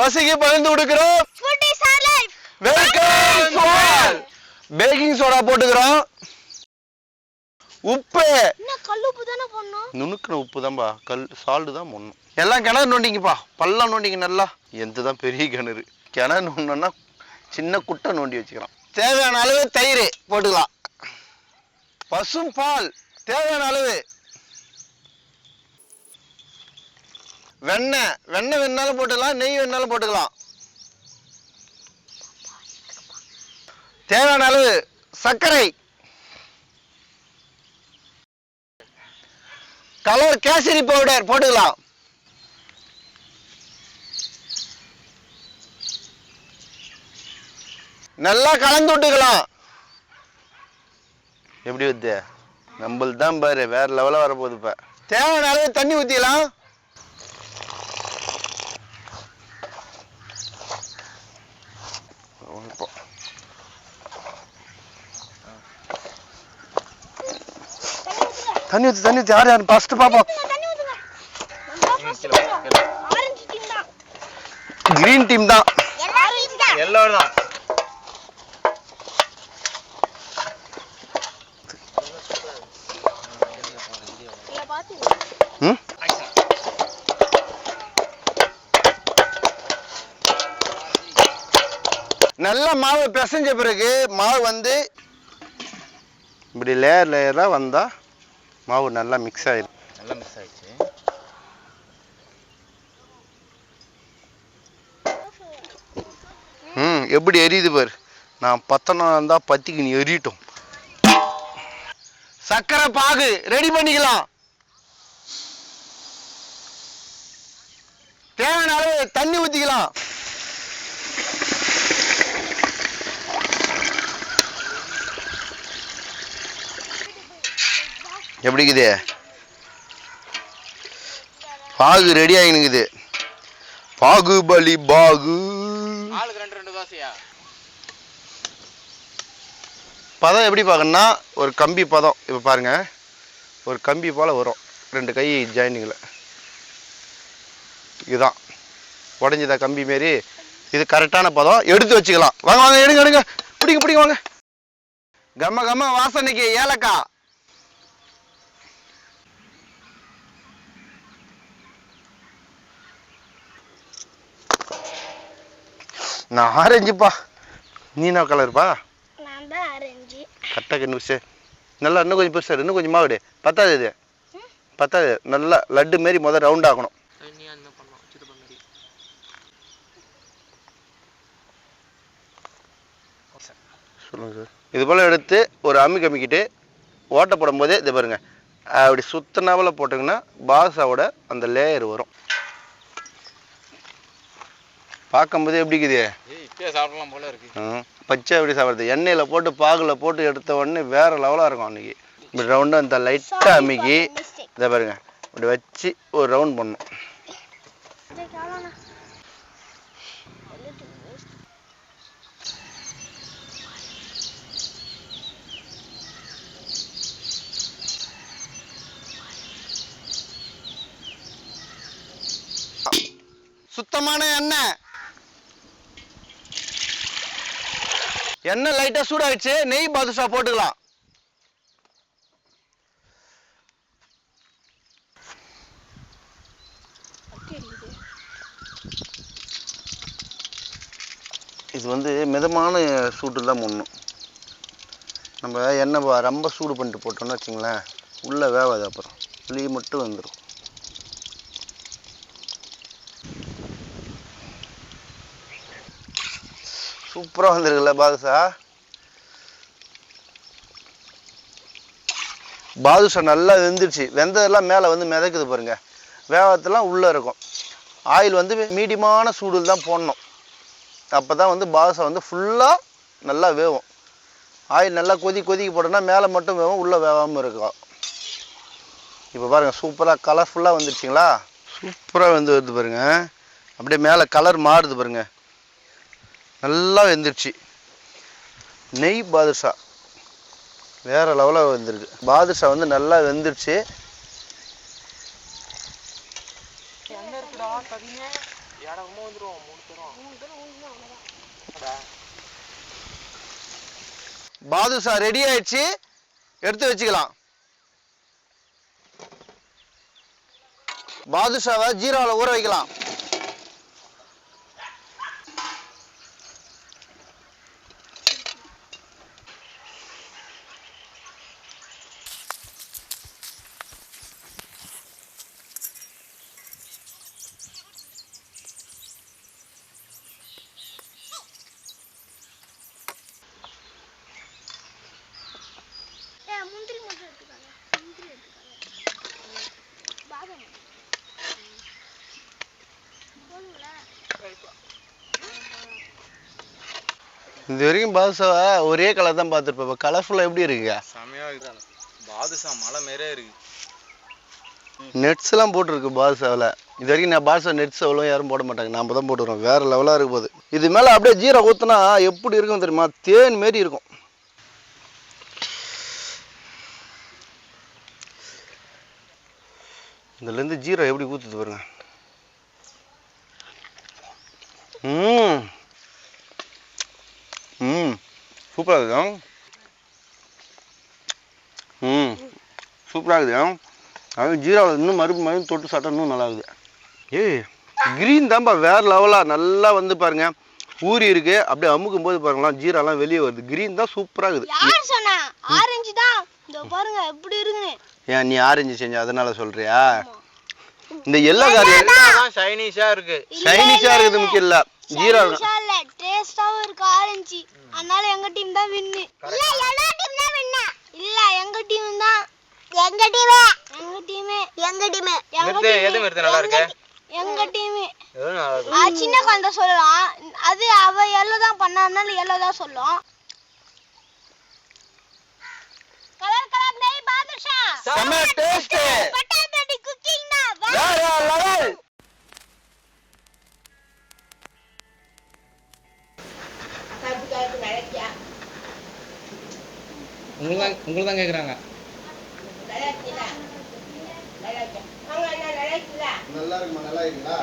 பசிக்கு பகிர்ந்து கொடுக்கிறோம். வெல்கம். பேக்கிங் சோடா போட்டுக்கிறோம். உப்பு நுணுக்கிற உப்பு தான்பா, சால்ட் தான் போடணும். எல்லாம் கிணறு நோண்டிங்கப்பா, பள்ளம் நோண்டிங்க நல்லா. எந்ததான் பெரிய கிணறு, கிணறு நோண்டணும்னா சின்ன குட்டை நோண்டி வச்சுக்கலாம். தேவையான அளவு தயிர் போட்டுக்கலாம். பசும் பால் தேவையான அளவு. வெண்ணெய் வேணாலும் போட்டுக்கலாம், நெய் வேணாலும் போட்டுக்கலாம். தேவையான அளவு சர்க்கரை, கலர் கேசரி பவுடர் போட்டுக்கலாம். நல்லா கலந்து விட்டுக்கலாம். எப்படி ஊத்து, நம்மளுக்கு தான் பாரு வேற லெவலில் வரப்போகுது. இப்ப தேவையான அளவு தண்ணி ஊத்திக்கலாம். தண்ணி ஊத்தி யார் யார் ஃபர்ஸ்ட் பாப்போம். கிரீன் டீம் தான், எல்லாரும் தான். நல்லா மாவு பிசைஞ்ச பிறகு மாவு வந்து இப்படி லேயரா வந்தா மாவு நல்லா மிக்ஸ் ஆயிடும். நல்லா மிக்ஸ் ஆயிடுச்சு. எப்படி எரியுது பாரு. நான் பத்தனா இருந்தா பத்திக்கு நீ எரியட்டும். சக்கரை பாகு ரெடி பண்ணிக்கலாம். தேவையான அளவு தண்ணி ஊத்திக்கலாம். எப்படிக்குது பாகு ரெடி ஆகினுக்குது. பாகுபலி பாகு. பதம் எப்படி பார்க்கணும்னா ஒரு கம்பி பதம். இப்போ பாருங்க, ஒரு கம்பி போல வரும் 2 கை ஜாயினிங்ல. இதுதான் உடஞ்சதா கம்பி மாரி. இது கரெக்டான பதம். எடுத்து வச்சுக்கலாம். வாங்க வாங்க, எடுங்க பிடிங்க வாங்க. கம்ம வாசனைக்கு ஏலக்காய். நான் ஆரஞ்சுப்பா. நீ என்ன கலர்ப்பா? கரெக்டாக கண்ணு நல்லா. இன்னும் கொஞ்சம் பெருசாக, இன்னும் கொஞ்சம் மாவுடு. பத்தாது, இது பத்தாது. நல்லா லட்டு மாரி முதல் ரவுண்ட் ஆகணும். சொல்லுங்க சார். இது போல் எடுத்து ஒரு அம்மிக்கிட்டு ஓட்ட போடும் போதே இது பாருங்க, அப்படி சுத்தனாவில் போட்டிங்கன்னா பாதுஷாவோட அந்த லேயர் வரும். பார்க்கும்போது எப்படி இருக்குது, சாப்பிடலாம் போல இருக்கு. பச்சை எப்படி சாப்பிட்றது, எண்ணெயில் போட்டு பாகில் போட்டு எடுத்த உடனே வேற லெவலாக இருக்கும். அன்னைக்கு இப்படி ரவுண்டாக இந்த லைட்டாக அம்மிக்கி இதை பாருங்க, இப்படி வச்சு ஒரு ரவுண்ட் பண்ணணும். சுத்தமான எண்ணெய் லைட்டா சூடாயிடுச்சு. நெய் பாதுஷா போட்டுக்கலாம். இது வந்து மிதமான சூட்டில் தான் போடணும். நம்ம எண்ணெய் ரொம்ப சூடு பண்ணிட்டு போட்டோம்னு வச்சுங்களேன், உள்ளே வேவாது. அப்புறம் வெளியே மட்டும் வந்துடும். சூப்பராக வந்துருக்குல்ல பாதுஷா. பாதுஷா நல்லா வெந்துடுச்சு. வெந்ததெல்லாம் மேலே வந்து மிதக்குது பாருங்க. வேகத்தெல்லாம் உள்ளே இருக்கும். ஆயில் வந்து மீடியமான சூடில் தான் போடணும். அப்போ தான் வந்து பாதுஷா வந்து ஃபுல்லாக நல்லா வேகும். ஆயில் நல்லா கொதிக்க போட்டோம்னா மேலே மட்டும் வேகும், உள்ளே வேகாமல் இருக்கும். இப்போ பாருங்கள், சூப்பராக கலர்ஃபுல்லாக வந்துடுச்சிங்களா. சூப்பராக வருது பாருங்க. அப்படியே மேலே கலர் மாறுது பாருங்க, நல்லா வெந்துருச்சு. நெய் பாதுஷா வேற லெவலில் வெந்திருக்கு. பாதுஷா வந்து நல்லா வெந்துருச்சு. பாதுஷா ரெடி ஆயிடுச்சு, எடுத்து வச்சுக்கலாம். பாதுஷாவை ஜீராவில் ஊற வைக்கலாம். இது வரைக்கும் பாதுஷாவை ஒரே கலர் தான் பார்த்துருப்பேன். இப்போ கலர்ஃபுல்லாக எப்படி இருக்குங்க? செமையாக இருக்குதாங்க. பாதுஷா மலை மாரியே இருக்கு. நெட்ஸ்லாம் போட்டிருக்கு பாதுஷாவில். இது வரைக்கும் நான் பாதுஷா நெட்ஸ் அவ்வளோ யாரும் போட மாட்டாங்க, நாம் தான் போட்டுக்கிறோம். வேறு லெவலாக இருக்கும் போது இது மேலே அப்படியே ஜீரா ஊற்றுனா எப்படி இருக்கும் தெரியுமா? தேன் மாரி இருக்கும். இதுலேருந்து ஜீரா எப்படி ஊற்றுது பாருங்க. சூப்பராக இருக்குது. சூப்பராக இருக்குது. அது ஜீராவில் இன்னும் மறுபடியும் தொட்டு சாப்பிட்டா இன்னும் நல்லா இருக்குது. ஏய் கிரீன் தான்ப்பா வேறு லெவலாக நல்லா வந்து பாருங்க ஊறி இருக்கு. அப்படியே அமுக்கும் போது பாருங்களா ஜீராலாம் வெளியே வருது. கிரீன் தான் சூப்பராக இருக்குது. ஆரஞ்சு தான் பாருங்க எப்படி இருக்குன்னு. ஏன் நீ ஆரஞ்சு செஞ்ச அதனால சொல்றியா? இந்த எல்லோ கலர் ஷைனிஷா இருக்கு. ஷைனிஷா இருக்குது முக்கியம் இல்ல, ஜீரா இல்ல டேஸ்டாவும் இருக்கு ஆரஞ்சு. அதனால எங்க டீம் தான் வின். இல்ல எல்லா டீம் தான் வின். இல்ல எங்க டீம் தான். எங்க டீம் எங்க டீம் எங்க டீம் எது மெர்து நல்லா இருக்கு. எங்க டீம் சின்ன குழந்தை சொல்லலாம். அது அவ எல்லோ தான் பண்ணாதனால எல்லோ தான் சொல்லும். கலர் கலர் நெய் பாதுஷா செம டேஸ்ட். பட்டாபடி குக்கிங் தான் வேற லெவல். உங்களுக்கு தான் கேக்குறாங்க. நல்லா இருக்குமா? நல்லா இருக்குங்களா?